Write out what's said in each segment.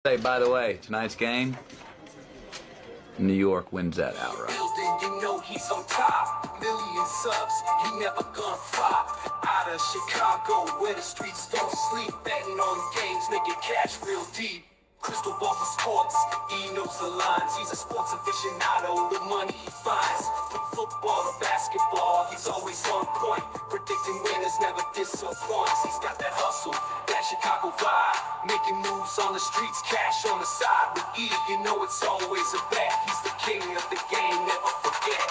Hey, by the way, tonight's game, New York wins that outright. You know he's on top. Million subs, he never gonna flop. Out of Chicago, where the streets don't sleep. Betting on games, making cash real deep. Crystal ball for sports, he knows the lines. He's a sports aficionado, the money he finds. From football to basketball, he's always on point. Predicting winners never disappoints. He's got that hustle, that Chicago vibe. Making moves on the streets, cash on the side. With E, you know it's always a bet. He's the king of the game, never forget.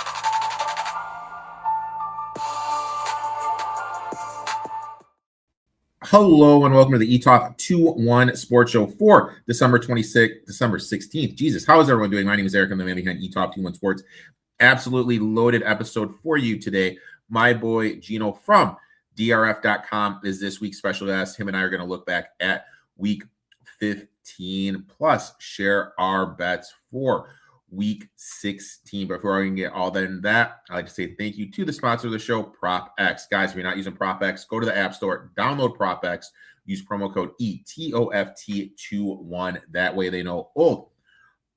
Hello and welcome to the Etoft21sports Sports Show for December 16th. Jesus, how is everyone doing? My name is Erik. I'm the man behind Etoft21sports. Absolutely loaded episode for you today. My boy Gino from DRF.com is this week's special guest. Him and I are going to look back at week 15 plus share our bets for week 16. Before I can get all that in that, I'd like to say thank you to the sponsor of the show, PropX. Guys, if you're not using PropX, go to the App Store, download PropX, use promo code ETOFT21. That way they know, oh,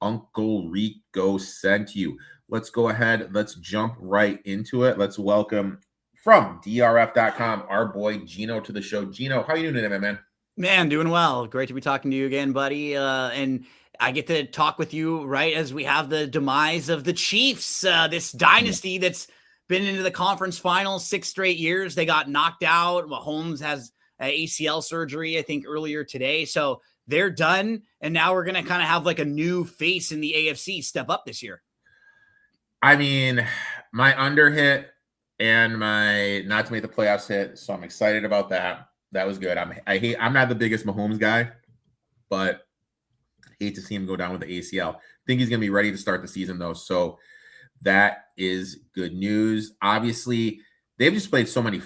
Uncle Rico sent you. Let's go ahead. Let's jump right into it. Let's welcome from DRF.com, our boy Gino to the show. Gino, how you doing today, my man? Man, doing well. Great to be talking to you again, buddy. And I get to talk with you right as we have the demise of the Chiefs, this dynasty that's been into the conference finals 6 straight years. They got knocked out. Mahomes has ACL surgery, I think, earlier today. So they're done. And now we're going to kind of have like a new face in the AFC step up this year. I mean, my under hit and my not to make the playoffs hit. So I'm excited about that. That was good. I'm not the biggest Mahomes guy, but hate to see him go down with the ACL. Think he's going to be ready to start the season, though. So that is good news. Obviously, they've just played so much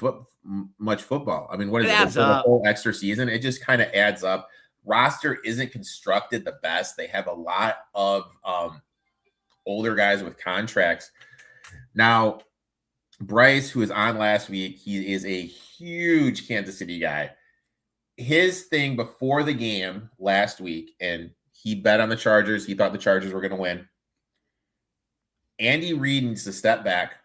football. I mean, what is it? The whole extra season? It just kind of adds up. Roster isn't constructed the best. They have a lot of older guys with contracts. Now, Bryce, who was on last week, he is a huge Kansas City guy. His thing before the game last week, and he bet on the Chargers. He thought the Chargers were going to win. Andy Reid needs to step back,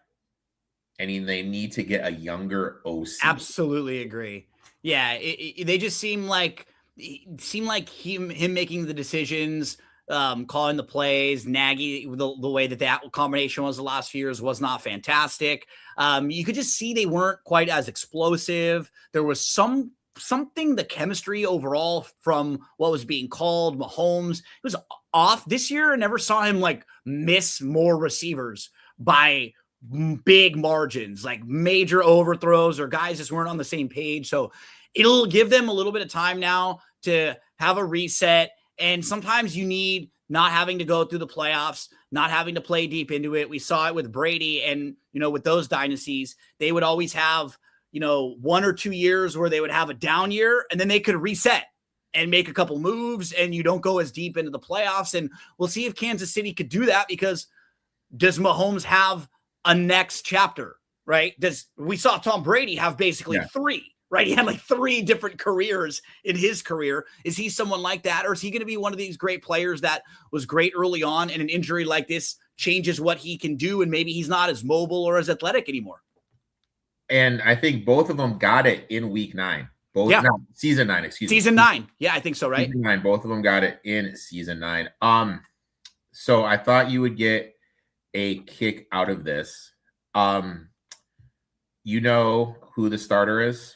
and they need to get a younger OC. Absolutely agree. Yeah, they just seem like him making the decisions, calling the plays, Nagy, the way that combination was the last few years was not fantastic. You could just see they weren't quite as explosive. There was something, the chemistry overall from what was being called Mahomes, it was off this year. I never saw him like miss more receivers by big margins, like major overthrows or guys just weren't on the same page. So it'll give them a little bit of time now to have a reset. And sometimes you need not having to go through the playoffs, not having to play deep into it. We saw it with Brady and, with those dynasties, they would always have, 1 or 2 years where they would have a down year and then they could reset and make a couple moves and you don't go as deep into the playoffs. And we'll see if Kansas City could do that, because does Mahomes have a next chapter, right? We saw Tom Brady have basically 3, right? He had like 3 different careers in his career. Is he someone like that? Or is he going to be one of these great players that was great early on and an injury like this changes what he can do and maybe he's not as mobile or as athletic anymore? And I think both of them got it in week 9. Season 9, excuse me. Season 9. Yeah, I think so, right? Season 9, both of them got it in season 9. So I thought you would get a kick out of this. You know who the starter is?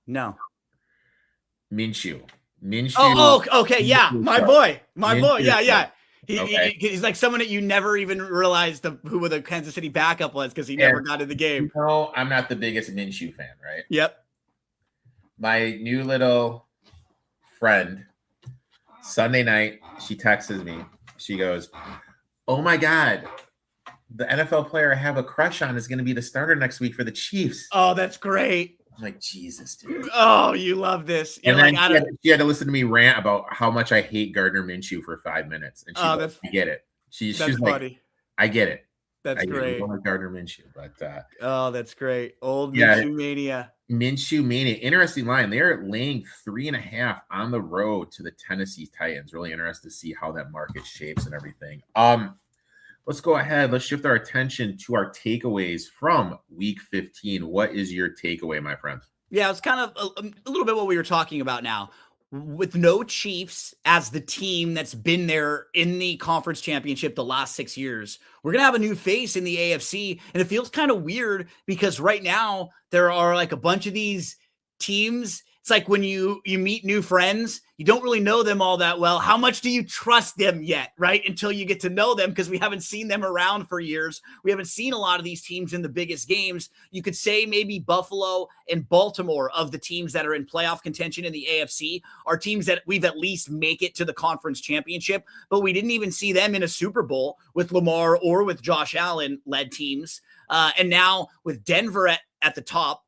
No. Minshew. Oh, okay. Yeah. My boy. Yeah. He's like someone that you never even realized who the Kansas City backup was because he never got in the game. I'm not the biggest Minshew fan, right? Yep. My new little friend, Sunday night, she texts me. She goes, "Oh my God, the NFL player I have a crush on is going to be the starter next week for the Chiefs." Oh, that's great. I'm like, Jesus, dude. Oh, you love this. And then she had to listen to me rant about how much I hate Gardner Minshew for 5 minutes. And she's like, I get it. She's like, I get it. That's great. I like Gardner Minshew, but oh, that's great. Old yeah, Minshew mania. Minshew mania. Interesting line. They're laying 3.5 on the road to the Tennessee Titans. Really interested to see how that market shapes and everything. Let's go ahead. Let's shift our attention to our takeaways from Week 15. What is your takeaway, my friend? Yeah, it's kind of a little bit what we were talking about now. With no Chiefs as the team that's been there in the conference championship the last 6 years, we're going to have a new face in the AFC. And it feels kind of weird because right now there are like a bunch of these teams. It's like when you meet new friends, you don't really know them all that well. How much do you trust them yet, right? Until you get to know them, because we haven't seen them around for years. We haven't seen a lot of these teams in the biggest games. You could say maybe Buffalo and Baltimore, of the teams that are in playoff contention in the AFC, are teams that we've at least make it to the conference championship, but we didn't even see them in a Super Bowl with Lamar or with Josh Allen led teams. And now with Denver at the top,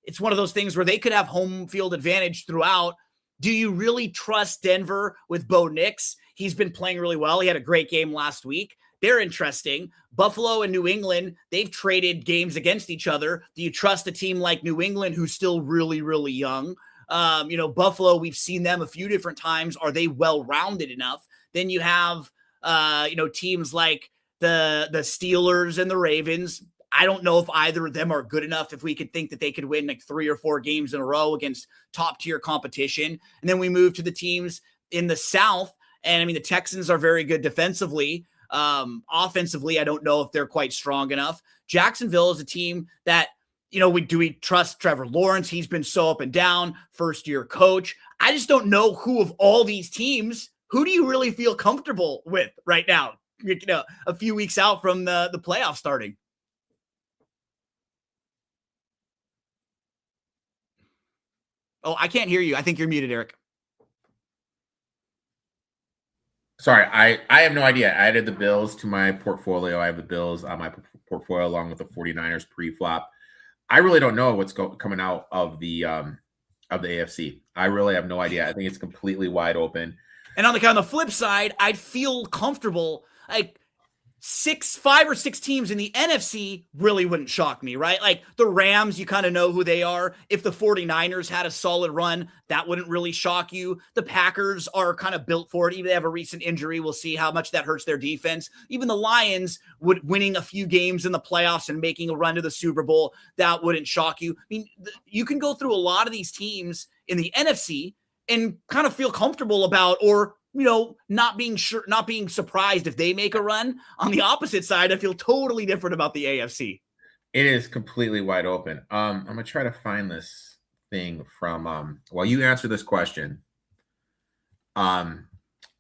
it's one of those things where they could have home field advantage throughout. Do you really trust Denver with Bo Nix? He's been playing really well. He had a great game last week. They're interesting. Buffalo and New England, they've traded games against each other. Do you trust a team like New England, who's still really, really young? Buffalo, we've seen them a few different times. Are they well-rounded enough? Then you have, teams like the Steelers and the Ravens. I don't know if either of them are good enough if we could think that they could win like 3 or 4 games in a row against top tier competition. And then we move to the teams in the South. And I mean, the Texans are very good defensively. Offensively, I don't know if they're quite strong enough. Jacksonville is a team that, do we trust Trevor Lawrence? He's been so up and down, first year coach. I just don't know who of all these teams, who do you really feel comfortable with right now? A few weeks out from the playoff starting. Oh, I can't hear you. I think you're muted, Eric. Sorry, I have no idea. I added the Bills to my portfolio. I have the Bills on my portfolio along with the 49ers pre-flop. I really don't know what's coming out of the AFC. I really have no idea. I think it's completely wide open. And on the flip side, I'd feel comfortable. Like 5 or 6 teams in the NFC really wouldn't shock me, right? Like the Rams, you kind of know who they are. If the 49ers had a solid run, that wouldn't really shock you. The Packers are kind of built for it. Even they have a recent injury. We'll see how much that hurts their defense. Even the Lions winning a few games in the playoffs and making a run to the Super Bowl, that wouldn't shock you. I mean, you can go through a lot of these teams in the NFC and kind of feel comfortable about, or not being surprised if they make a run. On the opposite side, I feel totally different about the AFC. It is completely wide open. I'm gonna try to find this thing from while you answer this question. I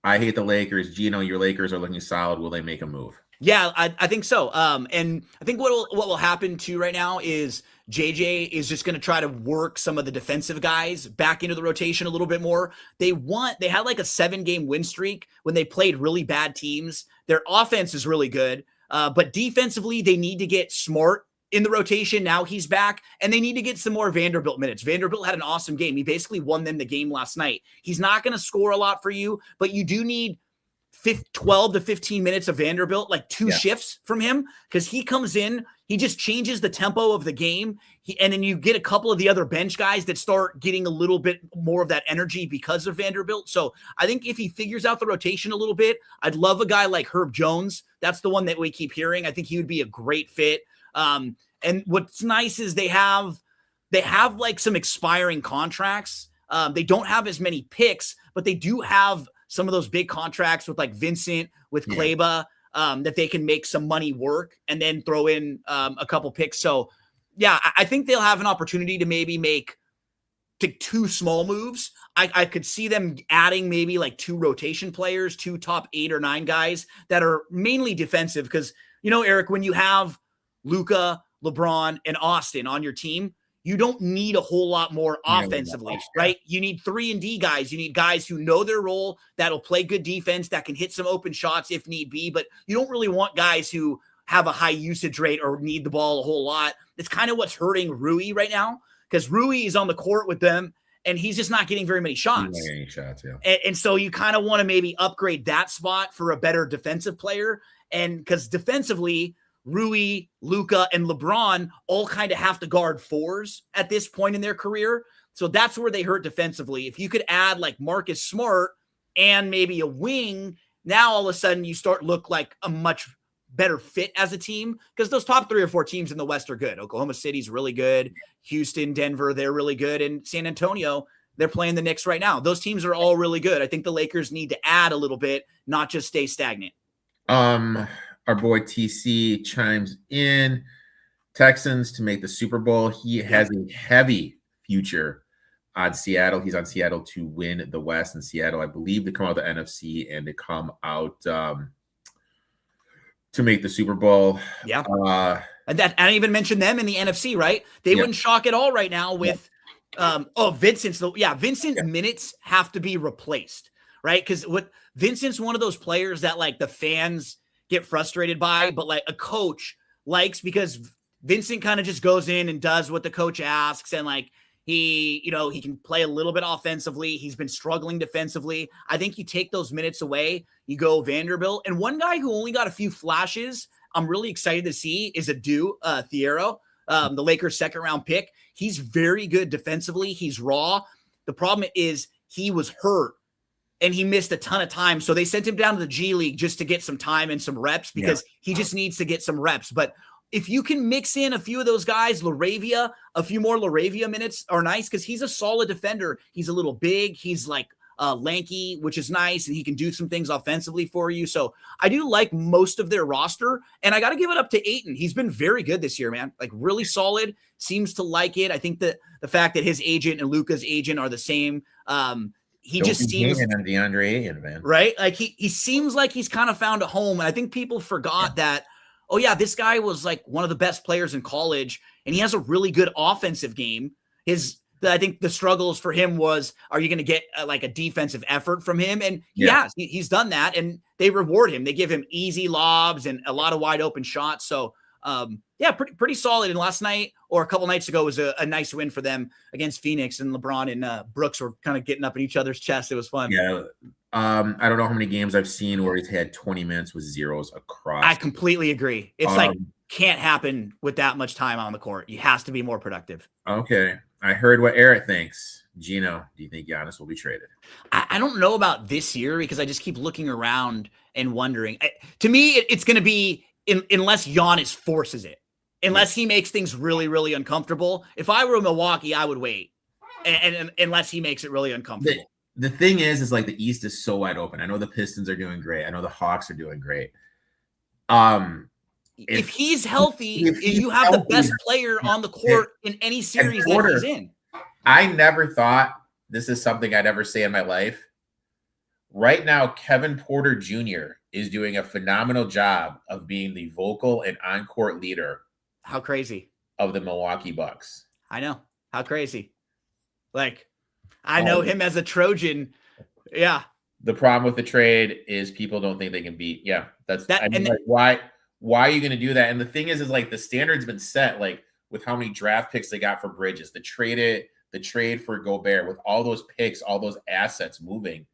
hate the Lakers. Gino, your Lakers are looking solid. Will they make a move? Yeah, I think so. And I think what will happen too right now is JJ is just going to try to work some of the defensive guys back into the rotation a little bit more. They had like a 7-game win streak when they played really bad teams. Their offense is really good, but defensively they need to get smart in the rotation. Now he's back, and they need to get some more Vanderbilt minutes. Vanderbilt had an awesome game. He basically won them the game last night. He's not going to score a lot for you, but you do need 12 to 15 minutes of Vanderbilt, like 2 shifts from him, because he comes in, he just changes the tempo of the game. And then you get a couple of the other bench guys that start getting a little bit more of that energy because of Vanderbilt. So I think if he figures out the rotation a little bit, I'd love a guy like Herb Jones. That's the one that we keep hearing. I think he would be a great fit. And what's nice is they have like some expiring contracts. They don't have as many picks, but they do have some of those big contracts with like Vincent, with Kleba, that they can make some money work and then throw in a couple picks. So yeah, I think they'll have an opportunity to maybe make 2 small moves. I could see them adding maybe like 2 rotation players, 2 top 8 or 9 guys that are mainly defensive. Because, Eric, when you have Luka, LeBron, and Austin on your team, you don't need a whole lot more offensively, right? You need 3-and-D guys. You need guys who know their role, that'll play good defense, that can hit some open shots if need be. But you don't really want guys who have a high usage rate or need the ball a whole lot. It's kind of what's hurting Rui right now, because Rui is on the court with them, and he's just not getting very many shots. And so you kind of want to maybe upgrade that spot for a better defensive player. And because defensively, Rui, Luka, and LeBron all kind of have to guard fours at this point in their career. So that's where they hurt defensively. If you could add like Marcus Smart and maybe a wing, now all of a sudden you start look like a much better fit as a team, because those top 3 or 4 teams in the West are good. Oklahoma City's really good. Houston, Denver, they're really good. And San Antonio, they're playing the Knicks right now. Those teams are all really good. I think the Lakers need to add a little bit, not just stay stagnant. Our boy TC chimes in. Texans to make the Super Bowl. He has a heavy future on Seattle. He's on Seattle to win the West, and Seattle, I believe, to come out of the NFC and to come out to make the Super Bowl. Yeah. And that I didn't even mention them in the NFC, right? They wouldn't shock at all right now with Vincent's. Vincent minutes have to be replaced, right? Because Vincent's one of those players that like the fans get frustrated by, but like a coach likes, because Vincent kind of just goes in and does what the coach asks, and like he can play a little bit offensively. He's been struggling defensively. I think you take those minutes away, you go Vanderbilt. And one guy who only got a few flashes I'm really excited to see is Adu Thiero, the Lakers' second-round pick. He's very good defensively. He's raw. The problem is he was hurt, and he missed a ton of time. So they sent him down to the G League just to get some time and some reps, because he just needs to get some reps. But if you can mix in a few of those guys, a few more Laravia minutes are nice, because he's a solid defender. He's a little big. He's like lanky, which is nice, and he can do some things offensively for you. So I do like most of their roster, and I got to give it up to Ayton. He's been very good this year, man. Like really solid. Seems to like it. I think that the fact that his agent and Luka's agent are the same, he just seems on DeAndre Ayton, man. Right? Like he seems like he's kind of found a home. And I think people forgot that, oh yeah, this guy was like one of the best players in college, and he has a really good offensive game. I think the struggles for him was, are you going to get like a defensive effort from him? And he's done that, and they reward him. They give him easy lobs and a lot of wide open shots. So pretty solid. And last night or a couple nights ago was a nice win for them against Phoenix, and LeBron and Brooks were kind of getting up in each other's chests. It was fun. Yeah. I don't know how many games I've seen where he's had 20 minutes with zeros across. I completely agree. It's like can't happen with that much time on the court. He has to be more productive. Okay. I heard what Eric thinks. Gino, do you think Giannis will be traded? I don't know about this year, because I just keep looking around and wondering. To me, it's going to be unless Giannis forces it, unless he makes things really, really uncomfortable. If I were Milwaukee, I would wait, and unless he makes it really uncomfortable. The thing is like the East is so wide open. I know the Pistons are doing great. I know the Hawks are doing great. If he's healthy, you have the best player on the court in any series that he's in. I never thought this is something I'd ever say in my life. Right now, Kevin Porter Jr. is doing a phenomenal job of being the vocal and on-court leader. How crazy. Of the Milwaukee Bucks. I know. How crazy. Like, I know him as a Trojan. Yeah. The problem with the trade is people don't think they can beat. Yeah. Why are you going to do that? And the thing is like the standard's been set, like with how many draft picks they got for Bridges, the trade for Gobert, with all those picks, all those assets moving.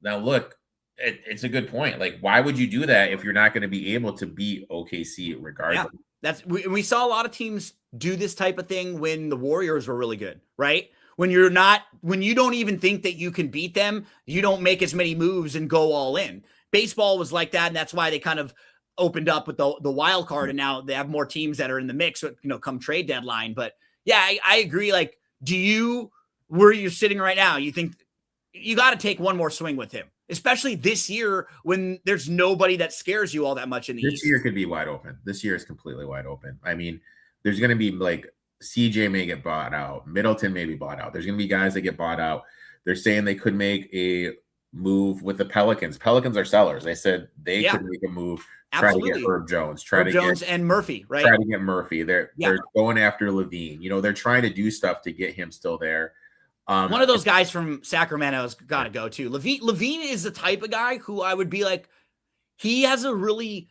Now, look, it's a good point. Like, why would you do that if you're not going to be able to beat OKC regardless? Yeah, we saw a lot of teams do this type of thing when the Warriors were really good, right? When you don't even think that you can beat them, you don't make as many moves and go all in. Baseball was like that, and that's why they kind of opened up with the wild card, and now they have more teams that are in the mix, come trade deadline. But yeah, I agree. Like, where you're sitting right now, you think you got to take one more swing with him, especially this year when there's nobody that scares you all that much in the East. This year could be wide open. This year is completely wide open. I mean, there's going to be like CJ may get bought out. Middleton may be bought out. There's going to be guys that get bought out. They're saying they could make a move with the Pelicans. Pelicans are sellers. They said they could make a move. Absolutely. Try to get Herb Jones. Jones and Murphy, right? Try to get Murphy. They're going after Levine. They're trying to do stuff to get him still there. One of those guys from Sacramento has got to go too. Levine is the type of guy who I would be like, he has a really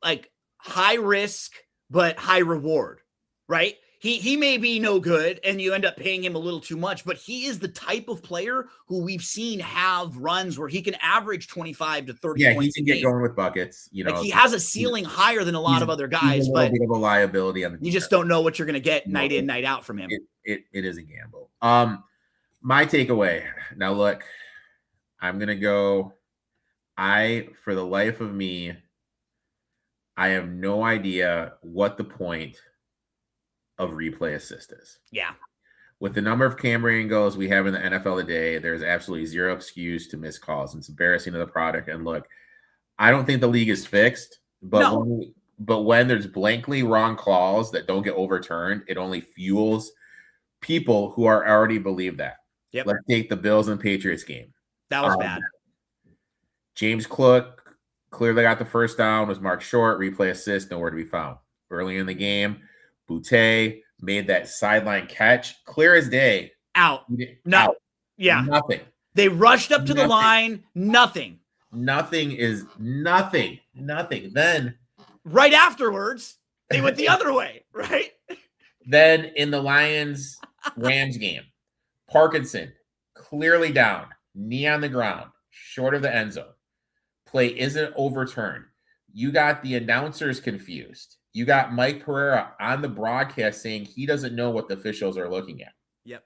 like high risk but high reward, right? he may be no good and you end up paying him a little too much, but he is the type of player who we've seen have runs where he can average 25 to 30 Yeah, points he can get going with buckets. Like he has a ceiling higher than a lot of other guys, a but bit of a liability on the you just don't know what you're going to get night in, night out from him. It is a gamble. My takeaway. Now look, I'm gonna go. For the life of me, I have no idea what the point of replay assist is. Yeah. With the number of camera angles we have in the NFL today, there's absolutely zero excuse to miss calls. It's embarrassing to the product. And look, I don't think the league is fixed, but when there's blankly wrong calls that don't get overturned, it only fuels people who are already believe that. Yep. Let's take the Bills and Patriots game. That was bad. James Cook clearly got the first down, was marked short, replay assist, nowhere to be found. Early in the game, Boutte made that sideline catch, clear as day. Out. Yeah. Nothing. They rushed up to the line. Nothing. Nothing is nothing. Then right afterwards, they went the other way, right? Then in the Lions-Rams game, Parkinson clearly down, knee on the ground, short of the end zone. Play isn't overturned. You got the announcers confused. You got Mike Pereira on the broadcast saying he doesn't know what the officials are looking at. Yep.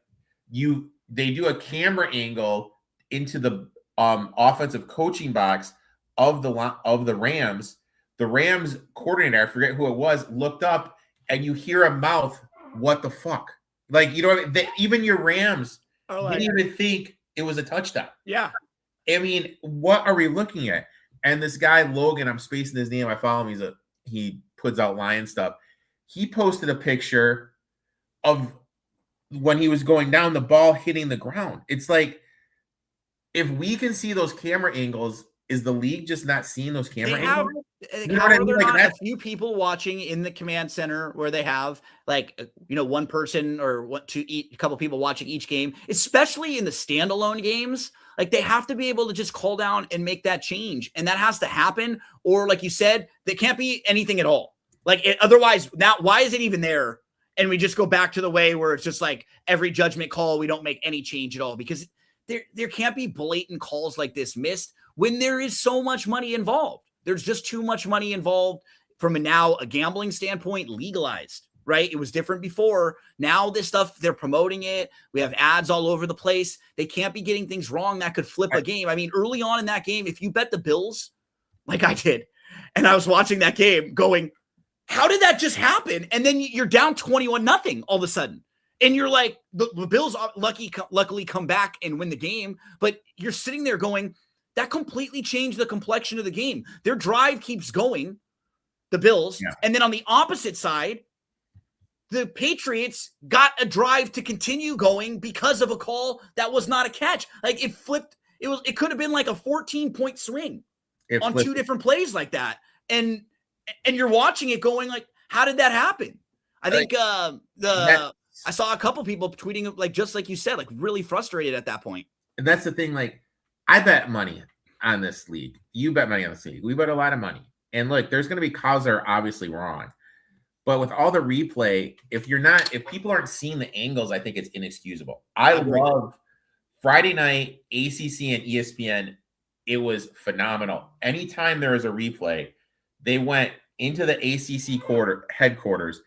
They do a camera angle into the offensive coaching box of the Rams. The Rams coordinator, I forget who it was, looked up and you hear a mouth, what the fuck? Like, you know, even your Rams didn't even think it was a touchdown. Yeah. I mean, what are we looking at? And this guy, Logan, I'm spacing his name. I follow him. He puts out Lion stuff. He posted a picture of when he was going down, the ball hitting the ground. It's like, if we can see those camera angles, is the league just not seeing those camera angles? You know what I mean? Like, a few people watching in the command center where they have one person or a couple people watching each game, especially in the standalone games. Like, they have to be able to just call down and make that change. And that has to happen. Or like you said, there can't be anything at all. Otherwise, now why is it even there? And we just go back to the way where it's just like every judgment call, we don't make any change at all, because there can't be blatant calls like this missed when there is so much money involved. There's just too much money involved from a gambling standpoint, legalized, right? It was different before. Now this stuff, they're promoting it. We have ads all over the place. They can't be getting things wrong that could flip a game. I mean, early on in that game, if you bet the Bills, like I did, and I was watching that game going, how did that just happen? And then you're down 21-0 all of a sudden. And you're like, the Bills luckily come back and win the game. But you're sitting there going, that completely changed the complexion of the game. Their drive keeps going, the Bills. Yeah. And then on the opposite side, the Patriots got a drive to continue going because of a call that was not a catch. Like, it flipped. It could have been like a 14-point swing on two different plays like that. And you're watching it going like, how did that happen? I think I saw a couple people tweeting, like, just like you said, like, really frustrated at that point. And that's the thing. Like, I bet money on this league. You bet money on this league. We bet a lot of money. And look, there's going to be calls that are obviously wrong. But with all the replay, if people aren't seeing the angles, I think it's inexcusable. I love Friday night, ACC and ESPN. It was phenomenal. Anytime there was a replay, they went into the ACC headquarters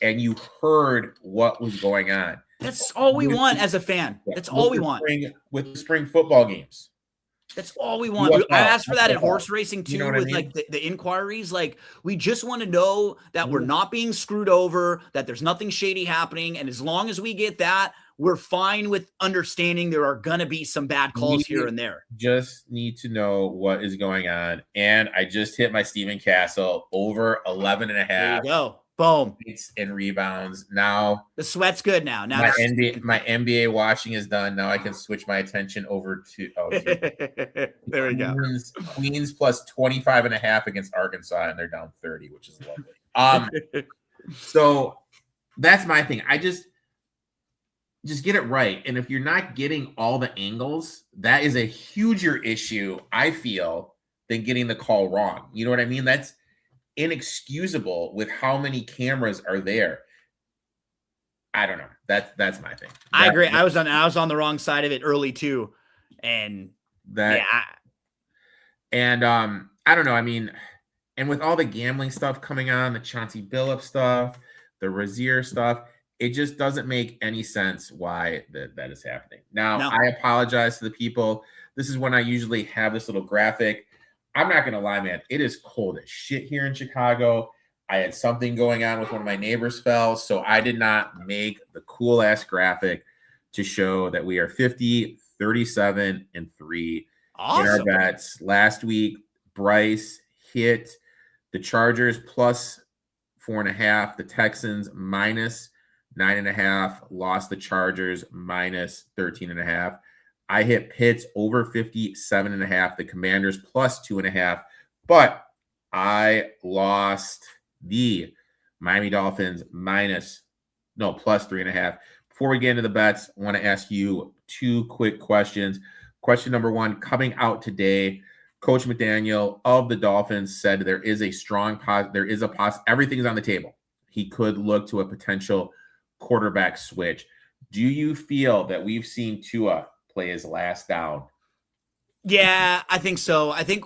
and you heard what was going on. That's all we want as a fan. That's all we want. With the spring football games. That's all we want. I asked for that in horse racing too, with like the inquiries. Like, we just want to know that we're not being screwed over, that there's nothing shady happening. And as long as we get that, we're fine with understanding there are going to be some bad calls here and there. Just need to know what is going on. And I just hit my Stephen Castle over 11.5. There you go. Boom. And rebounds. Now the sweat's good now. Now my NBA watching is done. Now I can switch my attention over to there we go. Queens plus 25.5 against Arkansas, and they're down 30, which is lovely. So that's my thing. I just get it right. And if you're not getting all the angles, that is a huger issue, I feel, than getting the call wrong. You know what I mean? That's inexcusable with how many cameras are there. I don't know. That's my thing. I agree. I was on the wrong side of it early too. And I don't know. I mean, and with all the gambling stuff coming on, the Chauncey Billups stuff, the Rozier stuff, it just doesn't make any sense why that is happening. Now, No. I apologize to the people. This is when I usually have this little graphic. I'm not going to lie, man. It is cold as shit here in Chicago. I had something going on with one of my neighbors fell, so I did not make the cool-ass graphic to show that we are 50, 37, and 3 Awesome. in our bets. Last week, Bryce hit the Chargers plus 4.5, the Texans minus 9.5, lost the Chargers minus 13.5. I hit Pitts over 57.5, the Commanders plus 2.5, but I lost the Miami Dolphins plus 3.5. Before we get into the bets, I want to ask you 2 quick questions. Question number 1, coming out today, Coach McDaniel of the Dolphins said there is a strong everything's on the table. He could look to a potential quarterback switch. Do you feel that we've seen Tua play his last down? Yeah, I think so. I think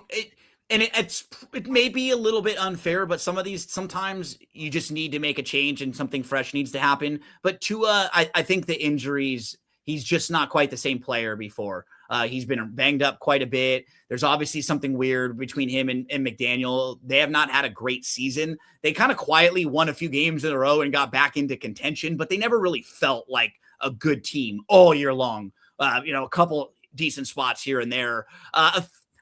it may be a little bit unfair, but sometimes you just need to make a change and something fresh needs to happen. But Tua, I think the injuries, he's just not quite the same player before. He's been banged up quite a bit. There's obviously something weird between him and McDaniel. They have not had a great season. They kind of quietly won a few games in a row and got back into contention, but they never really felt like a good team all year long. A couple decent spots here and there.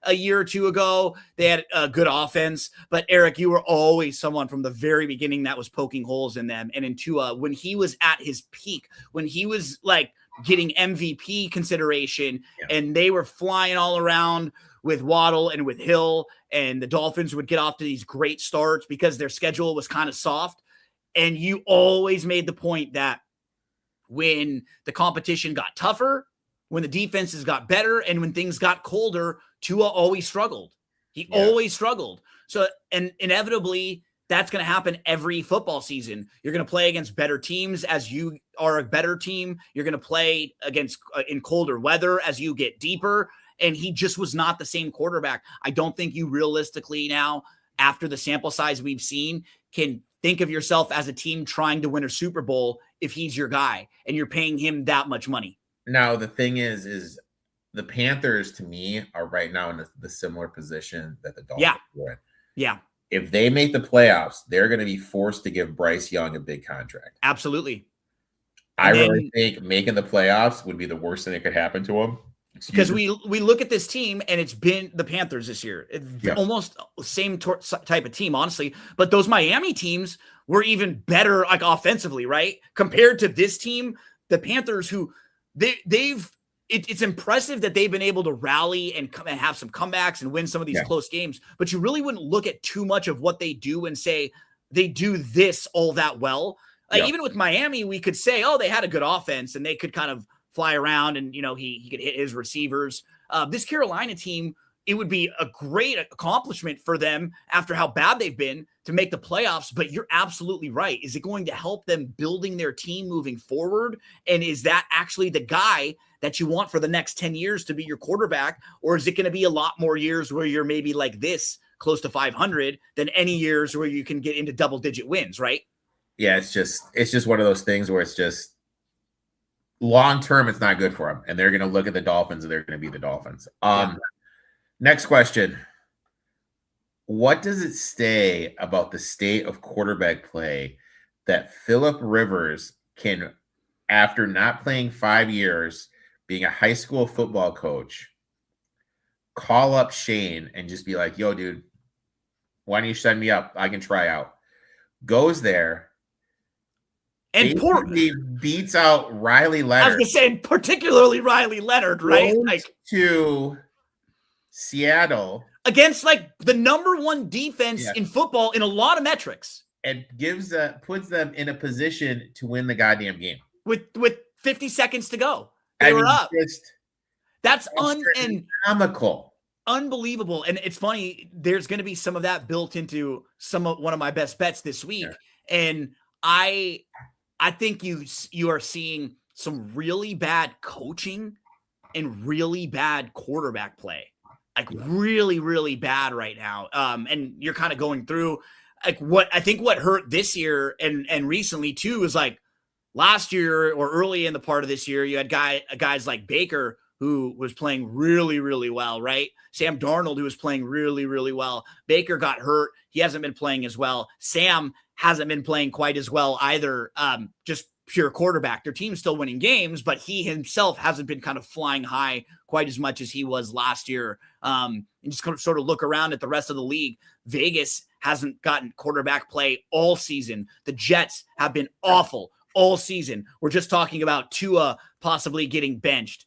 A year or two ago, they had a good offense, but Eric, you were always someone from the very beginning that was poking holes in them. And in Tua, when he was at his peak, when he was like getting MVP consideration and they were flying all around with Waddle and with Hill, and the Dolphins would get off to these great starts because their schedule was kind of soft. And you always made the point that when the competition got tougher, when the defenses got better, and when things got colder, Tua always struggled. He always struggled. So, and inevitably, that's going to happen every football season. You're going to play against better teams as you are a better team. You're going to play against in colder weather as you get deeper. And he just was not the same quarterback. I don't think you realistically now, after the sample size we've seen, can think of yourself as a team trying to win a Super Bowl if he's your guy and you're paying him that much money. Now, the thing is the Panthers, to me, are right now in the similar position that the Dolphins were in. Yeah. If they make the playoffs, they're going to be forced to give Bryce Young a big contract. Absolutely. I really think making the playoffs would be the worst thing that could happen to him. Because we look at this team, and it's been the Panthers this year. It's almost the same type of team, honestly. But those Miami teams were even better, like offensively, right? Compared to this team, the Panthers, who it's impressive that they've been able to rally and come and have some comebacks and win some of these close games. But you really wouldn't look at too much of what they do and say they do this all that well. Even with Miami, we could say, oh, they had a good offense and they could kind of fly around and, he could hit his receivers. This Carolina team, it would be a great accomplishment for them after how bad they've been to make the playoffs. But you're absolutely right. Is it going to help them building their team moving forward? And is that actually the guy that you want for the next 10 years to be your quarterback? Or is it going to be a lot more years where you're maybe like this, close to 500, than any years where you can get into double-digit wins, right? Yeah, it's just one of those things where it's just long-term, it's not good for them. And they're going to look at the Dolphins and they're going to be the Dolphins. Next question. What does it say about the state of quarterback play that Phillip Rivers can, after not playing 5 years, being a high school football coach, call up Shane and just be like, yo, dude, why don't you send me up? I can try out. Goes there and beats out Riley Leonard. I was going to say, particularly Riley Leonard, right? To Seattle. Against the number one defense in football in a lot of metrics. And puts them in a position to win the goddamn game. With 50 seconds to go. They were up. That's comical. Unbelievable. And it's funny, there's going to be some of that built into one of my best bets this week. Yeah. And I I think you are seeing some really bad coaching and really bad quarterback play, like really, really bad right now. And you're kind of going through like what hurt this year and recently too is like last year or early in the part of this year, you had guys like Baker who was playing really, really well, right? Sam Darnold, who was playing really, really well. Baker got hurt. He hasn't been playing as well. Sam hasn't been playing quite as well either. Just pure quarterback. Their team's still winning games, but he himself hasn't been kind of flying high quite as much as he was last year. And just kind of sort of look around at the rest of the league. Vegas hasn't gotten quarterback play all season. The Jets have been awful all season. We're just talking about Tua possibly getting benched.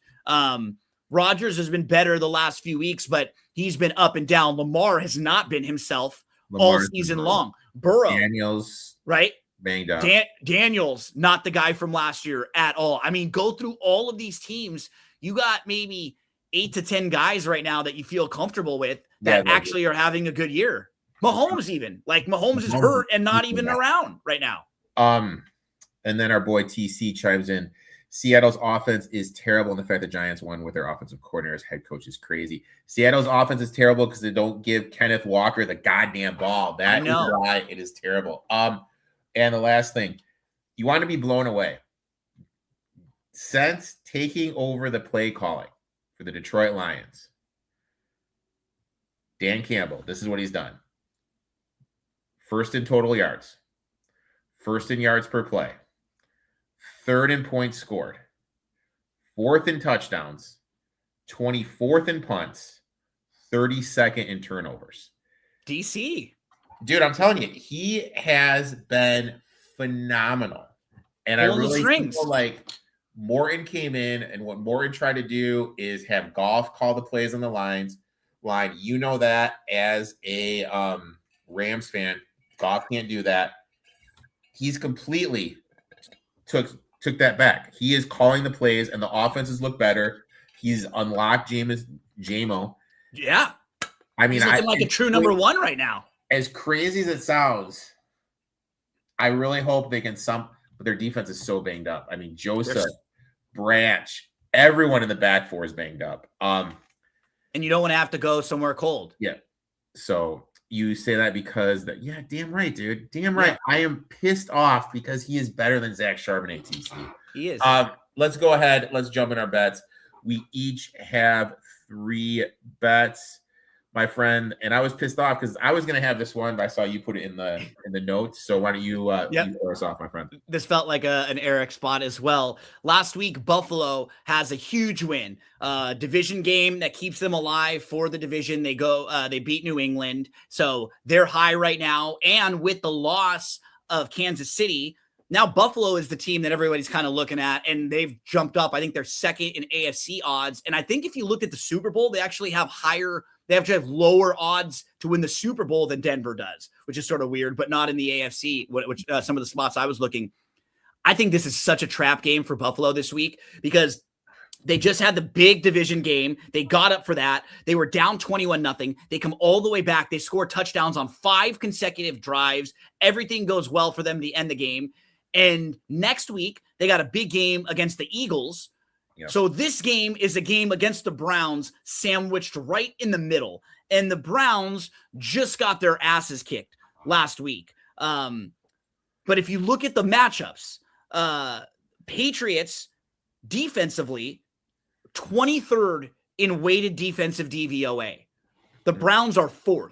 Rodgers has been better the last few weeks, but he's been up and down. Lamar has not been himself all season long. Burrow, Daniels, right? Banged up. Daniels, not the guy from last year at all. I mean, go through all of these teams. You got maybe 8 to 10 guys right now that you feel comfortable with that actually are having a good year. Mahomes is hurt and not even around right now. And then our boy TC chimes in. Seattle's offense is terrible, and the fact the Giants won with their offensive coordinator's head coach is crazy. Seattle's offense is terrible because they don't give Kenneth Walker the goddamn ball. That is why it is terrible. And the last thing, you want to be blown away. Since taking over the play calling for the Detroit Lions, Dan Campbell, this is what he's done. First in total yards, first in yards per play, third in points scored, fourth in touchdowns, 24th in punts, 32nd in turnovers. DC. Dude, I'm telling you, he has been phenomenal. And I really feel like Morton came in, and what Morton tried to do is have Goff call the plays on the line. You know that as a Rams fan, Goff can't do that. He's completely took that back. He is calling the plays, and the offenses look better. He's unlocked Jamo. Yeah. I mean, he's looking like a true number one right now. As crazy as it sounds, I really hope they can but their defense is so banged up. I mean, Joseph, Branch, everyone in the back four is banged up. And you don't want to have to go somewhere cold. Yeah. So you say that because yeah, damn right, dude. Damn right. Yeah. I am pissed off because he is better than Zach Charbonnet, TC. He is. Let's go ahead. Let's jump in our bets. We each have 3 bets, my friend. And I was pissed off because I was going to have this one, but I saw you put it in the notes. So why don't you throw us off, my friend? This felt like an Erik spot as well. Last week, Buffalo has a huge win. Division game that keeps them alive for the division. They beat New England. So they're high right now. And with the loss of Kansas City, now Buffalo is the team that everybody's kind of looking at, and they've jumped up. I think they're second in AFC odds. And I think if you look at the Super Bowl, they actually have lower odds to win the Super Bowl than Denver does, which is sort of weird, but not in the AFC, which some of the spots I was looking. I think this is such a trap game for Buffalo this week because they just had the big division game. They got up for that. They were down 21-0. They come all the way back. They score touchdowns on 5 consecutive drives. Everything goes well for them to end the game. And next week, they got a big game against the Eagles. Yep. So this game is a game against the Browns sandwiched right in the middle. And the Browns just got their asses kicked last week. But if you look at the matchups, Patriots defensively, 23rd in weighted defensive DVOA. The Browns are 4th.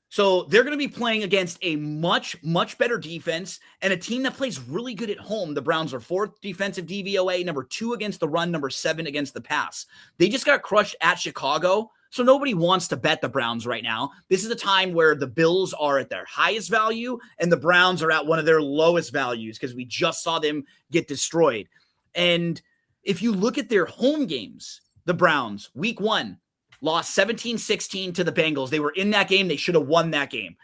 So they're going to be playing against a much, much better defense and a team that plays really good at home. The Browns are 4th defensive DVOA, number 2 against the run, number 7 against the pass. They just got crushed at Chicago, so nobody wants to bet the Browns right now. This is a time where the Bills are at their highest value and the Browns are at one of their lowest values because we just saw them get destroyed. And if you look at their home games, the Browns, week 1, lost 17-16 to the Bengals. They were in that game. They should have won that game.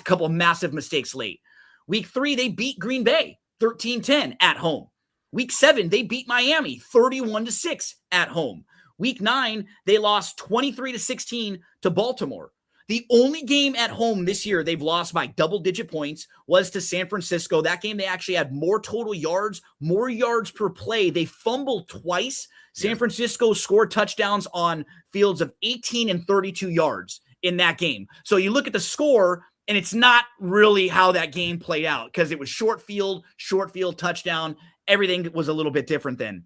Couple of massive mistakes late. Week 3, they beat Green Bay 13-10 at home. Week 7, they beat Miami 31-6 at home. Week 9, they lost 23-16 to Baltimore. The only game at home this year they've lost by double-digit points was to San Francisco. That game, they actually had more total yards, more yards per play. They fumbled twice. San Francisco scored touchdowns on fields of 18 and 32 yards in that game. So you look at the score, and it's not really how that game played out because it was short field touchdown. Everything was a little bit different then.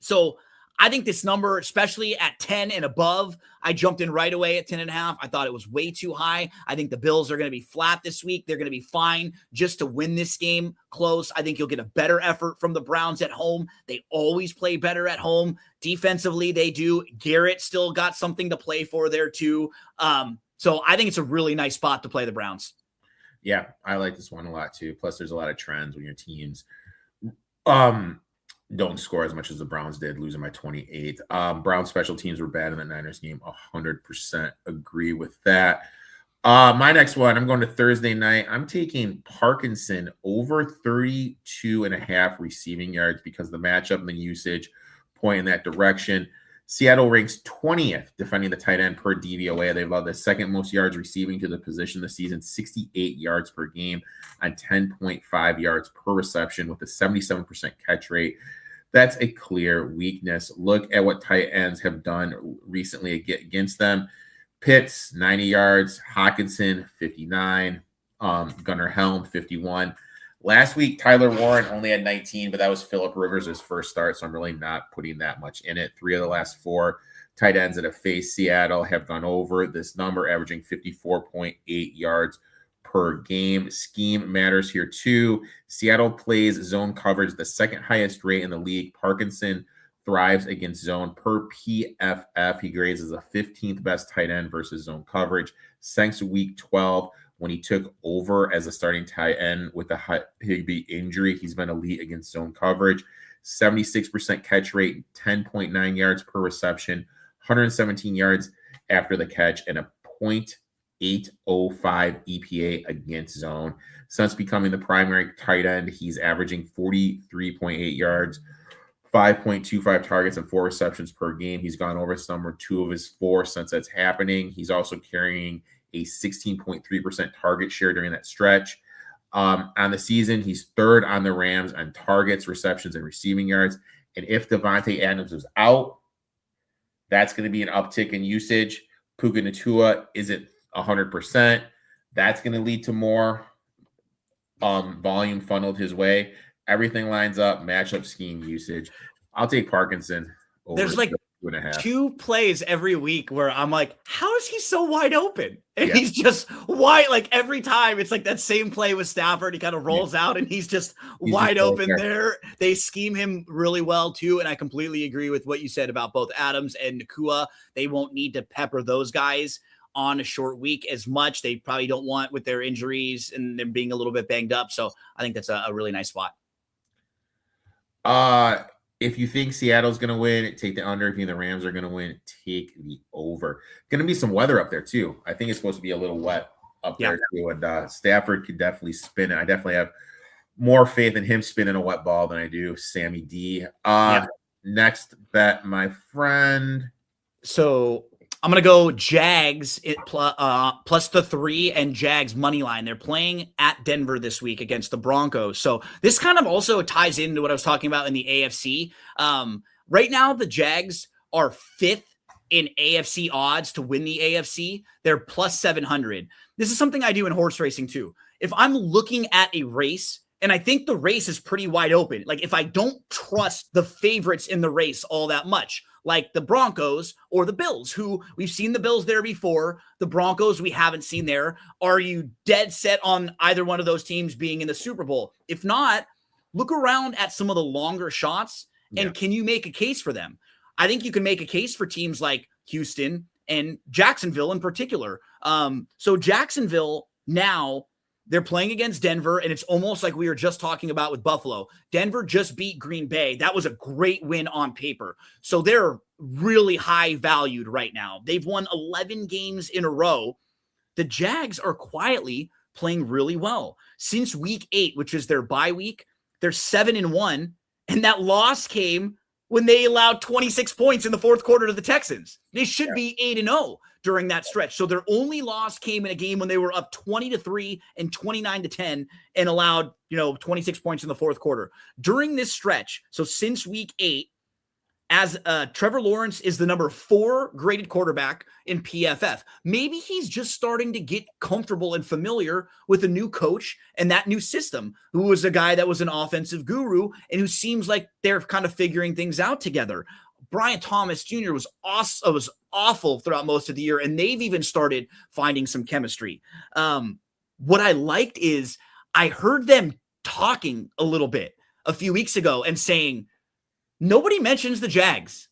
So I think this number, especially at 10 and above, I jumped in right away at 10.5. I thought it was way too high. I think the Bills are going to be flat this week. They're going to be fine just to win this game close. I think you'll get a better effort from the Browns at home. They always play better at home. Defensively, they do. Garrett still got something to play for there too. So I think it's a really nice spot to play the Browns. Yeah, I like this one a lot too. Plus, there's a lot of trends when your teams don't score as much as the Browns did, losing by 28. Browns special teams were bad in the Niners game. 100% agree with that. My next one, I'm going to Thursday night. I'm taking Parkinson over 32.5 receiving yards because the matchup and the usage point in that direction. Seattle ranks 20th defending the tight end per DVOA. They've allowed the second most yards receiving to the position this season, 68 yards per game on 10.5 yards per reception with a 77% catch rate. That's a clear weakness. Look at what tight ends have done recently against them. Pitts, 90 yards. Hockenson, 59. Gunnar Helm, 51. Last week, Tyler Warren only had 19, but that was Phillip Rivers' first start, so I'm really not putting that much in it. 3 of the last 4 tight ends that have faced Seattle have gone over this number, averaging 54.8 yards per game. Scheme matters here too. Seattle plays zone coverage, the second highest rate in the league. Parkinson thrives against zone per PFF. He grades as a 15th best tight end versus zone coverage. Since week 12, when he took over as a starting tight end with the Higbee injury, he's been elite against zone coverage. 76% catch rate, 10.9 yards per reception, 117 yards after the catch, and a 0.805 EPA against zone. Since becoming the primary tight end, he's averaging 43.8 yards, 5.25 targets, and 4 receptions per game. He's gone over number 2 of his 4 since that's happening. He's also carrying a 16.3% target share during that stretch. On the season, he's 3rd on the Rams on targets, receptions, and receiving yards. And if Devontae Adams was out, that's going to be an uptick in usage. Puka Nacua isn't 100%. That's going to lead to more volume funneled his way. Everything lines up, matchup, scheme, usage. I'll take Parkinson over. There's like 2.5. 2 plays every week where I'm like, how is he so wide open? And he's just wide, like every time. It's like that same play with Stafford. He kind of rolls out and he's wide open there. They scheme him really well too. And I completely agree with what you said about both Adams and Nacua. They won't need to pepper those guys on a short week as much. They probably don't want with their injuries and them being a little bit banged up. So I think that's a really nice spot. If you think Seattle's going to win, take the under. If you think the Rams are going to win, take the over. Going to be some weather up there too. I think it's supposed to be a little wet up there too. And Stafford could definitely spin it. I definitely have more faith in him spinning a wet ball than I do Sammy D. Next bet, my friend. So I'm going to go Jags plus the 3 and Jags money line. They're playing at Denver this week against the Broncos. So this kind of also ties into what I was talking about in the AFC. Right now, the Jags are 5th in AFC odds to win the AFC. They're plus 700. This is something I do in horse racing too. If I'm looking at a race, and I think the race is pretty wide open, like if I don't trust the favorites in the race all that much, like the Broncos or the Bills, who we've seen the Bills there before. The Broncos we haven't seen there. Are you dead set on either one of those teams being in the Super Bowl? If not, look around at some of the longer shots and can you make a case for them? I think you can make a case for teams like Houston and Jacksonville in particular. So Jacksonville now, they're playing against Denver, and it's almost like we were just talking about with Buffalo. Denver just beat Green Bay. That was a great win on paper. So they're really high valued right now. They've won 11 games in a row. The Jags are quietly playing really well. Since week 8, which is their bye week, they're 7-1, and that loss came when they allowed 26 points in the 4th quarter to the Texans. They should be 8-0. during that stretch. So their only loss came in a game when they were up 20-3 and 29-10 and allowed, 26 points in the fourth quarter. During this stretch, so since week 8, as Trevor Lawrence is the number 4 graded quarterback in PFF. Maybe he's just starting to get comfortable and familiar with a new coach and that new system, who was a guy that was an offensive guru and who seems like they're kind of figuring things out together. Brian Thomas Jr. was awful throughout most of the year, and they've even started finding some chemistry. What I liked is I heard them talking a little bit a few weeks ago and saying, nobody mentions the Jags,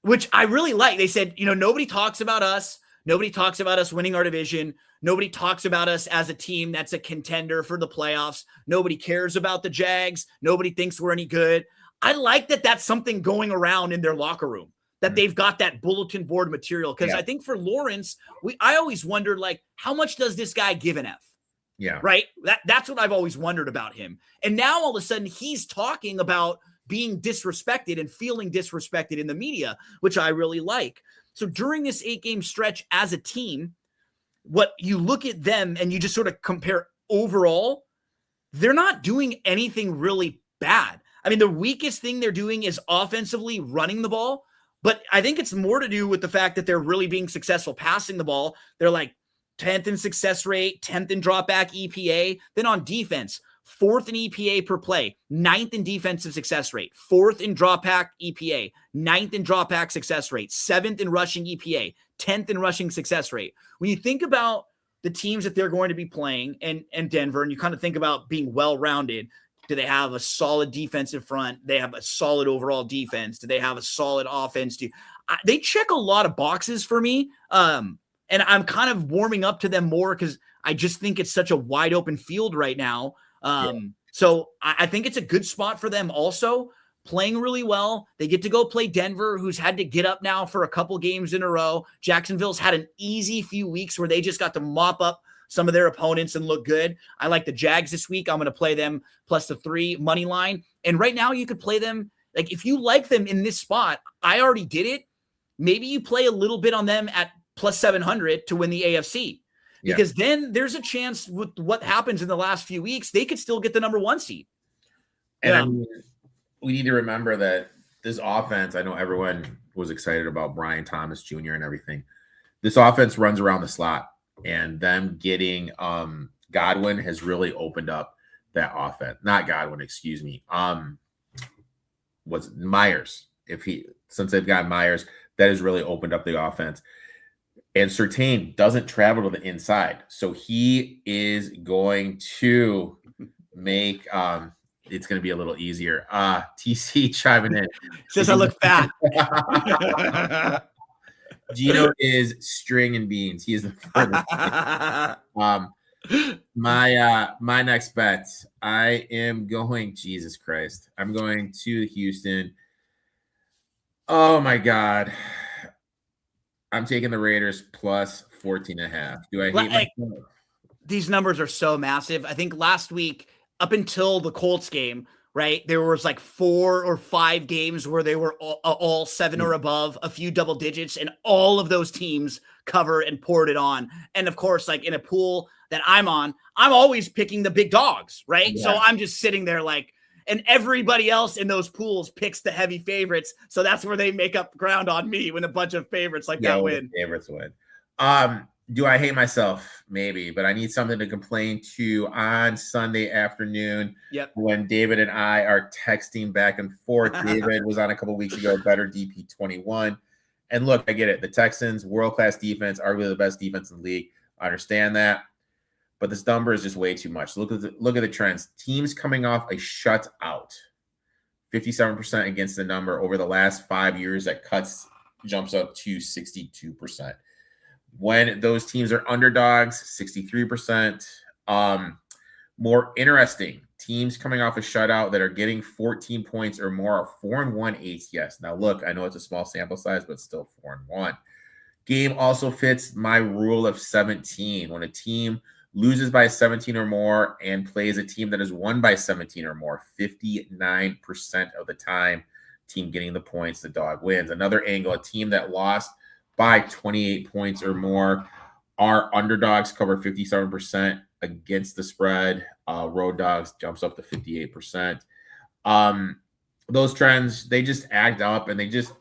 which I really like. They said, nobody talks about us. Nobody talks about us winning our division. Nobody talks about us as a team that's a contender for the playoffs. Nobody cares about the Jags. Nobody thinks we're any good. I like that that's something going around in their locker room, that they've got that bulletin board material. Because I think for Lawrence, I always wondered, how much does this guy give an F? Yeah. Right? That's what I've always wondered about him. And now all of a sudden he's talking about being disrespected and feeling disrespected in the media, which I really like. So during this 8-game stretch as a team, what you look at them and you just sort of compare overall, they're not doing anything really bad. I mean, the weakest thing they're doing is offensively running the ball, but I think it's more to do with the fact that they're really being successful passing the ball. They're 10th in success rate, 10th in drop back EPA. Then on defense, 4th in EPA per play, 9th in defensive success rate, 4th in drop back EPA, 9th in drop back success rate, 7th in rushing EPA, 10th in rushing success rate. When you think about the teams that they're going to be playing and Denver, and you kind of think about being well-rounded, do they have a solid defensive front? They have a solid overall defense. Do they have a solid offense? They check a lot of boxes for me. And I'm kind of warming up to them more because I just think it's such a wide open field right now. So I think it's a good spot for them also, playing really well. They get to go play Denver, who's had to get up now for a couple games in a row. Jacksonville's had an easy few weeks where they just got to mop up some of their opponents and look good. I like the Jags this week. I'm going to play them plus the 3 money line. And right now you could play them. If you like them in this spot, I already did it. Maybe you play a little bit on them at plus 700 to win the AFC. Because then there's a chance with what happens in the last few weeks, they could still get the number 1 seed. And we need to remember that this offense, I know everyone was excited about Brian Thomas Jr. and everything. This offense runs around the slot, and them getting Godwin has really opened up that offense. Not Godwin, excuse me. Was Myers. Since they've got Myers, that has really opened up the offense. And Surtain doesn't travel to the inside. So he is going to make it's going to be a little easier. TC chiming in. Says I look fat. Gino is string and beans. He is the furthest. My next bet, I am going, Jesus Christ. I'm going to Houston. Oh my God. I'm taking the Raiders plus 14.5. Do I hate myself? These numbers are so massive. I think last week, up until the Colts game, right, there was 4 or 5 games where they were all 7 or above, a few double digits, and all of those teams covered and poured it on. And of course, in a pool that I'm on, I'm always picking the big dogs, right? Yeah. So I'm just sitting there and everybody else in those pools picks the heavy favorites. So that's where they make up ground on me when a bunch of favorites that win. Favorites win. Do I hate myself? Maybe, but I need something to complain to on Sunday afternoon. Yep. When David and I are texting back and forth. David was on a couple weeks ago, better DP21. And look, I get it. The Texans, world-class defense, arguably the best defense in the league. I understand that. But this number is just way too much. Look at the trends. Teams coming off a shutout, 57% against the number over the last 5 years. That jumps up to 62%. When those teams are underdogs, 63%. More interesting, teams coming off a shutout that are getting 14 points or more are 4-1 ATS. Now, look, I know it's a small sample size, but still 4-1. Game also fits my rule of 17. When a team loses by 17 or more and plays a team that has won by 17 or more, 59% of the time, team getting the points, the dog wins. Another angle, a team that lost by 28 points or more. Our underdogs cover 57% against the spread. Road dogs jumps up to 58%. Those trends, they just act up and they just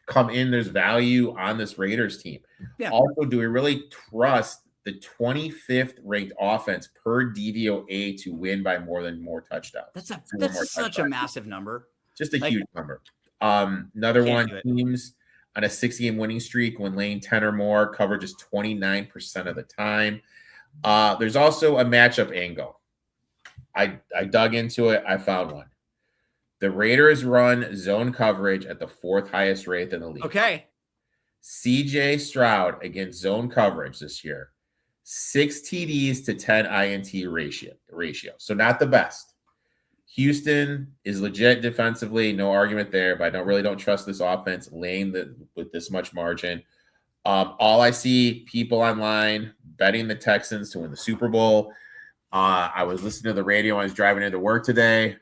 come in. There's value on this Raiders team. Yeah. Also, do we really trust the 25th ranked offense per DVOA to win by more touchdowns? That's such a massive number. Just a huge number. Another one, teams on a 6-game winning streak when laying 10 or more, coverage is 29% of the time. There's also a matchup angle. I dug into it. I found one. The Raiders run zone coverage at the 4th highest rate in the league. Okay. CJ Stroud against zone coverage this year, 6 TDs to 10 INT ratio. So not the best. Houston is legit defensively, no argument there, but I don't trust this offense laying with this much margin. All I see people online betting the Texans to win the Super Bowl. I was listening to the radio when I was driving into work today.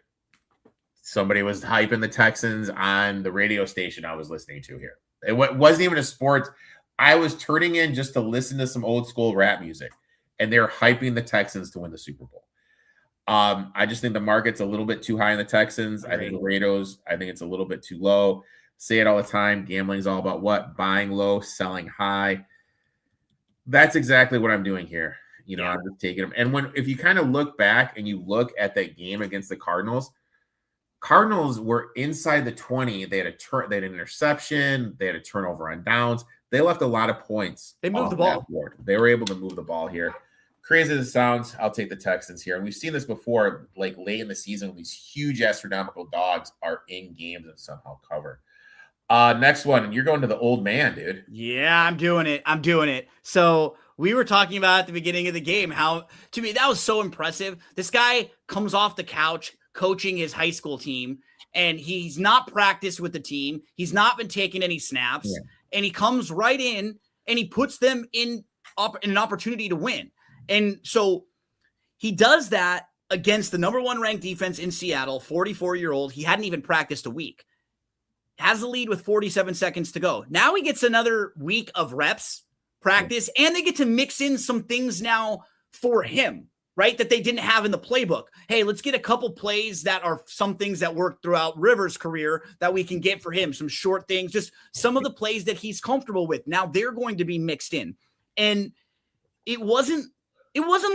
Somebody was hyping the Texans on the radio station I was listening to here. It wasn't even a sports. I was turning in just to listen to some old school rap music, and they're hyping the Texans to win the Super Bowl. I just think the market's a little bit too high in the Texans. I think the Raiders, I think it's a little bit too low. Say it all the time. Gambling is all about what? Buying low, selling high. That's exactly what I'm doing here. I'm just taking them. And if you kind of look back and you look at that game against the Cardinals were inside the 20. They had an interception. They had a turnover on downs. They left a lot of points. They moved the ball. They were able to move the ball here. Crazy as it sounds, I'll take the Texans here. And we've seen this before, like late in the season, when these huge astronomical dogs are in games and somehow cover. Next one, you're going to the old man, dude. Yeah, I'm doing it. So we were talking about at the beginning of the game how, to me, that was so impressive. This guy comes off the couch coaching his high school team, and he's not practiced with the team. He's not been taking any snaps, and he comes right in and he puts them in an opportunity to win. And so he does that against the number 1 ranked defense in Seattle, 44-year-old. He hadn't even practiced a week. Has the lead with 47 seconds to go. Now he gets another week of reps, practice, and they get to mix in some things now for him, right, that they didn't have in the playbook. Hey, let's get a couple plays that are some things that worked throughout Rivers' career that we can get for him, some short things, just some of the plays that he's comfortable with. Now they're going to be mixed in. And it wasn't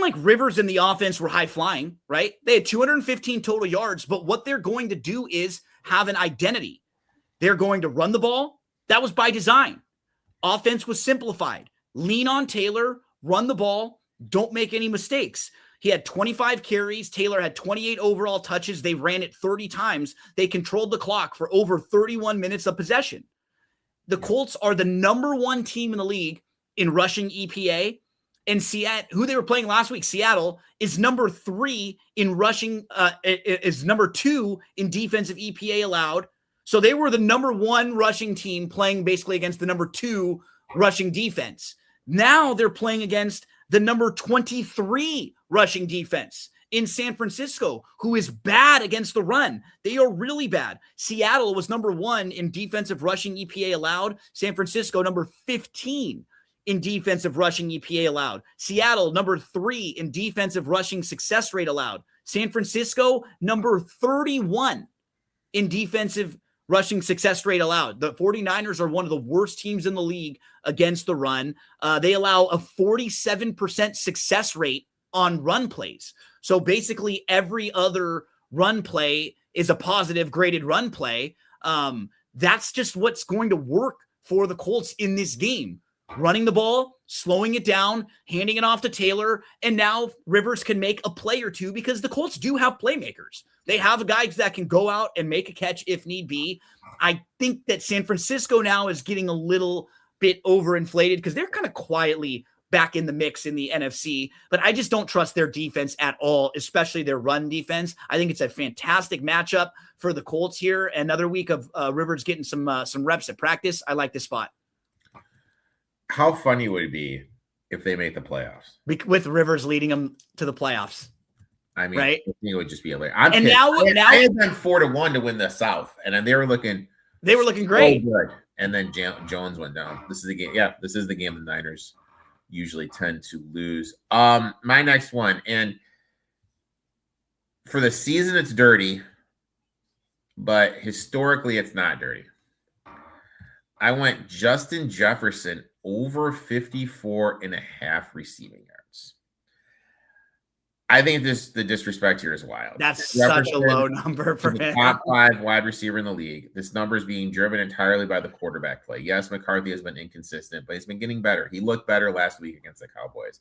like Rivers and the offense were high flying, right? They had 215 total yards, but what they're going to do is have an identity. They're going to run the ball. That was by design. Offense was simplified. Lean on Taylor, run the ball, don't make any mistakes. He had 25 carries. Taylor had 28 overall touches. They ran it 30 times. They controlled the clock for over 31 minutes of possession. The Colts are the number 1 team in the league in rushing EPA. And Seattle, who they were playing last week, Seattle, is number 3 in rushing, is number 2 in defensive EPA allowed. So they were the number 1 rushing team playing basically against the number 2 rushing defense. Now they're playing against the number 23 rushing defense in San Francisco, who is bad against the run. They are really bad. Seattle was number 1 in defensive rushing EPA allowed. San Francisco, number 15 in defensive rushing EPA allowed. Seattle, number 3 in defensive rushing success rate allowed. San Francisco, number 31 in defensive rushing success rate allowed. The 49ers are one of the worst teams in the league against the run. They allow a 47% success rate on run plays. So basically every other run play is a positive graded run play. That's just what's going to work for the Colts in this game. Running the ball, slowing it down, handing it off to Taylor, and now Rivers can make a play or two because the Colts do have playmakers. They have guys that can go out and make a catch if need be. I think that San Francisco now is getting a little bit overinflated because they're kind of quietly back in the mix in the NFC, but I just don't trust their defense at all, especially their run defense. I think it's a fantastic matchup for the Colts here. Another week of Rivers getting some reps at practice. I like this spot. How funny would it be if they make the playoffs? With Rivers leading them to the playoffs. I mean, right? It would just be hilarious. Now I had them 4-1 to win the South, and they were looking great. So good. and then Jones went down. This is the game. Yeah, this is the game the Niners usually tend to lose. My next one, and for the season, it's dirty, but historically, it's not dirty. I went Justin Jefferson over 54.5 receiving yards. I think the disrespect here is wild. That's Jefferson, such a low number for him. Top 5 wide receiver in the league. This number is being driven entirely by the quarterback play. Yes, McCarthy has been inconsistent, but he's been getting better. He looked better last week against the Cowboys.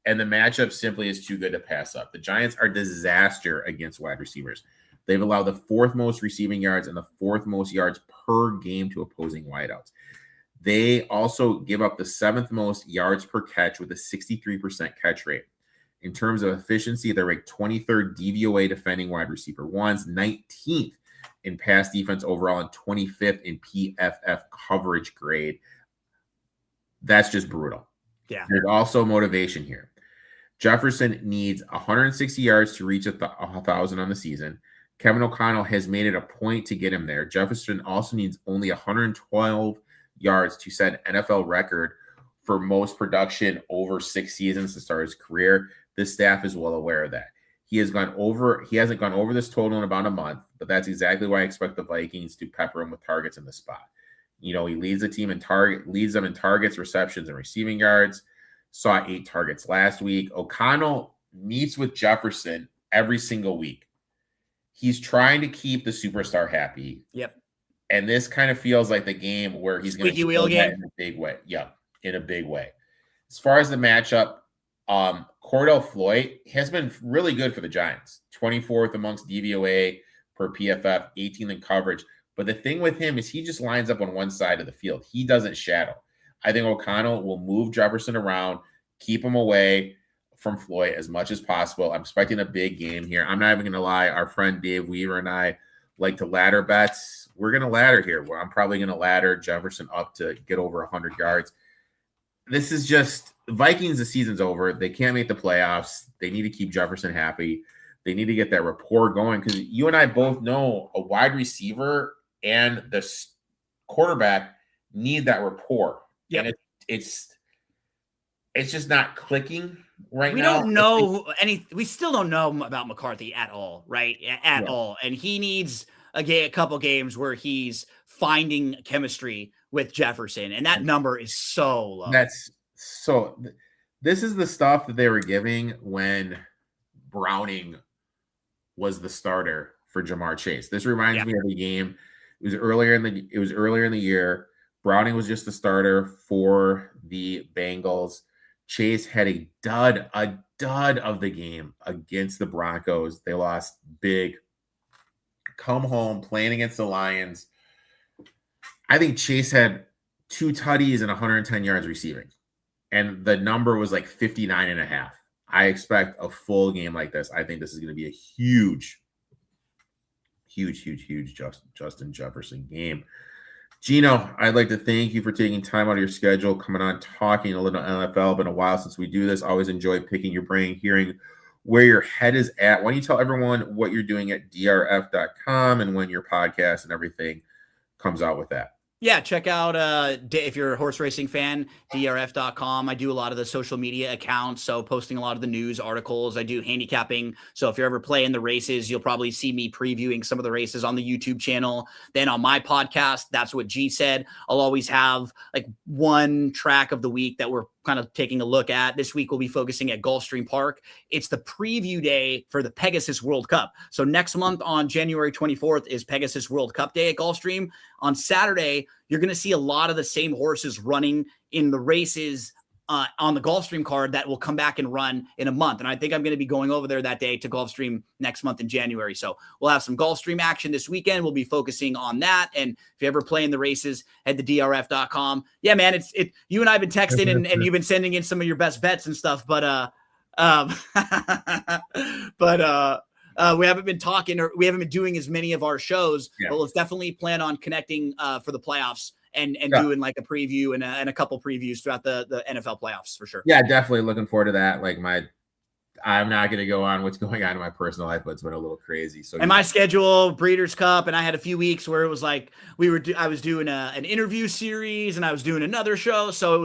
And the matchup simply is too good to pass up. The Giants are disaster against wide receivers. They've allowed the 4th most receiving yards and the 4th most yards per game to opposing wideouts. They also give up the 7th most yards per catch with a 63% catch rate. In terms of efficiency, they're ranked 23rd DVOA defending wide receiver ones, 19th in pass defense overall, and 25th in PFF coverage grade. That's just brutal. Yeah. There's also motivation here. Jefferson needs 160 yards to reach 1,000 on the season. Kevin O'Connell has made it a point to get him there. Jefferson also needs only 112 yards to set an NFL record for most production over 6 seasons to start his career. This staff is well aware of that. He hasn't gone over this total in about a month, but that's exactly why I expect the Vikings to pepper him with targets in the spot. He leads the team leads them in targets, receptions, and receiving yards. Saw 8 targets last week. O'Connell meets with Jefferson every single week. He's trying to keep the superstar happy. Yep. And this kind of feels like the game where he's going to wheel game in a big way. Yeah, in a big way. As far as the matchup, Cordell Floyd has been really good for the Giants. 24th amongst DVOA per PFF, 18th in coverage. But the thing with him is he just lines up on one side of the field. He doesn't shadow. I think O'Connell will move Jefferson around, keep him away from Floyd as much as possible. I'm expecting a big game here. I'm not even going to lie. Our friend Dave Weaver and I like to ladder bets. We're going to ladder here. Where I'm probably going to ladder Jefferson up to get over 100 yards. This is just Vikings. The season's over. They can't make the playoffs. They need to keep Jefferson happy. They need to get that rapport going because you and I both know a wide receiver and the quarterback need that rapport. Yep. And it's just not clicking right now. We don't know we still don't know about McCarthy at all, right? At all. And he needs a couple games where he's finding chemistry with Jefferson. And that number is so low. This is the stuff that they were giving when Browning was the starter for Jamar Chase. This reminds me of the game. It was earlier in the year. Browning was just the starter for the Bengals. Chase had a dud of the game against the Broncos. They lost big. Come home, playing against the Lions. I think Chase had 2 tutties and 110 yards receiving. And the number was like 59.5. I expect a full game like this. I think this is going to be a huge Justin Jefferson game. Gino, I'd like to thank you for taking time out of your schedule, coming on, talking a little NFL. Been a while since we do this. Always enjoy picking your brain, hearing where your head is at. Why don't you tell everyone what you're doing at drf.com and when your podcast and everything comes out with that? Yeah, check out, if you're a horse racing fan, drf.com. I do a lot of the social media accounts, so posting a lot of the news articles. I do handicapping. So if you're ever playing the races, you'll probably see me previewing some of the races on the YouTube channel. Then on my podcast, That's What G Said, I'll always have like one track of the week that we're kind of taking a look at. This week, we'll be focusing at Gulfstream Park. It's the preview day for the Pegasus World Cup. So next month on January 24th is Pegasus World Cup Day at Gulfstream. On Saturday, you're going to see a lot of the same horses running in the races on the Gulfstream card that will come back and run in a month. And I think I'm going to be going over there that day to Gulfstream next month in January. So we'll have some Gulfstream action this weekend. We'll be focusing on that. And if you ever play in the races, head to drf.com. Yeah, man, you and I have been texting and you've been sending in some of your best bets and stuff, but we haven't been talking, or we haven't been doing as many of our shows, but let's definitely plan on connecting for the playoffs and doing like a preview and a couple previews throughout the NFL playoffs for sure. Yeah, definitely looking forward to that. Like I'm not going to go on what's going on in my personal life, but it's been a little crazy. So, and my schedule, Breeders' Cup, and I had a few weeks where it was like I was doing an interview series, and I was doing another show, so it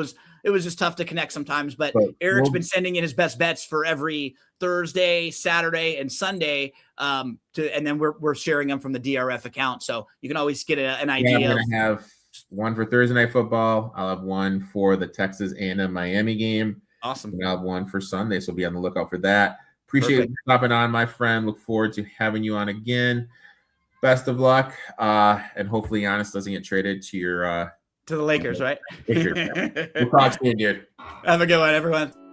was just tough to connect sometimes. But Eric's been sending in his best bets for every Thursday, Saturday, and Sunday, and then we're sharing them from the DRF account, so you can always get an idea. I'm going to have one for Thursday Night Football. I'll have one for the Texas A&M Miami game. Awesome. And I'll have one for Sunday, so be on the lookout for that. Appreciate you stopping on, my friend. Look forward to having you on again. Best of luck, and hopefully Giannis doesn't get traded to your to the Lakers, right? We'll talk soon, dude. Have a good one, everyone.